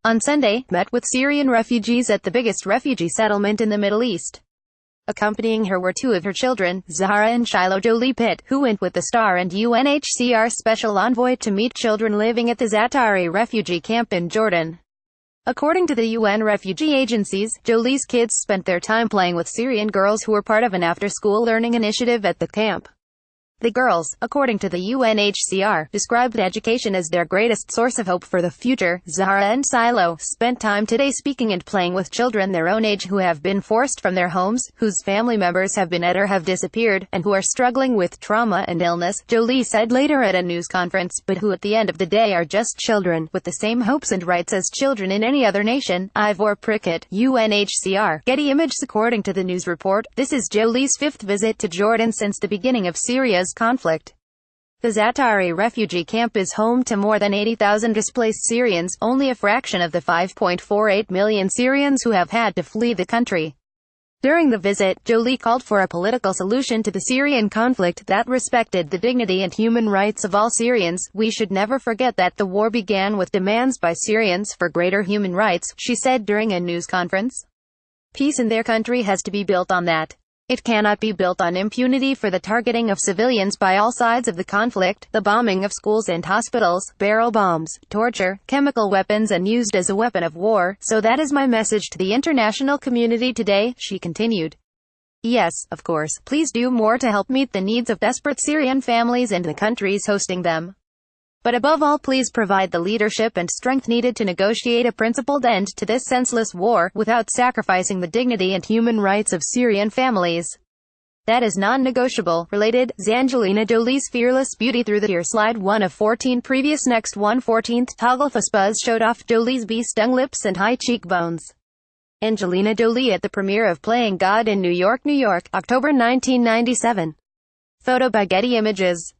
on Sunday, met with Syrian refugees at the biggest refugee settlement in the Middle East. Accompanying her were two of her children, Zahara and Shiloh Jolie Pitt, who went with the star and UNHCR special envoy to meet children living at the Zahara refugee camp in Jordan. According to the UN refugee agencies, Jolie's kids spent their time playing with Syrian girls who were part of an after-school learning initiative at the camp. The girls, according to the UNHCR, described education as their greatest source of hope for the future. Zahara and Shiloh spent time today speaking and playing with children their own age who have been forced from their homes, whose family members have been or have disappeared, and who are struggling with trauma and illness, Jolie said later at a news conference, but who at the end of the day are just children, with the same hopes and rights as children in any other nation. Ivor Prickett, UNHCR. Getty Images. According to the news report, this is Jolie's fifth visit to Jordan since the beginning of Syria's conflict. The Zahara refugee camp is home to more than 80,000 displaced Syrians, only a fraction of the 5.48 million Syrians who have had to flee the country. During the visit, Jolie called for a political solution to the Syrian conflict that respected the dignity and human rights of all Syrians. We should never forget that the war began with demands by Syrians for greater human rights, she said during a news conference. Peace in their country has to be built on that. It cannot be built on impunity for the targeting of civilians by all sides of the conflict, the bombing of schools and hospitals, barrel bombs, torture, chemical weapons and used as a weapon of war. So that is my message to the international community today, she continued. Yes, of course, please do more to help meet the needs of desperate Syrian families and the countries hosting them. But above all, please provide the leadership and strength needed to negotiate a principled end to this senseless war, without sacrificing the dignity and human rights of Syrian families. That is non-negotiable. Related, Angelina Jolie's fearless beauty through the year. Slide 1 of 14. Previous. Next 1/14 toggle Fuspuz showed off Jolie's bee-stung lips and high cheekbones. Angelina Jolie at the premiere of Playing God in New York, October 1997. Photo by Getty Images.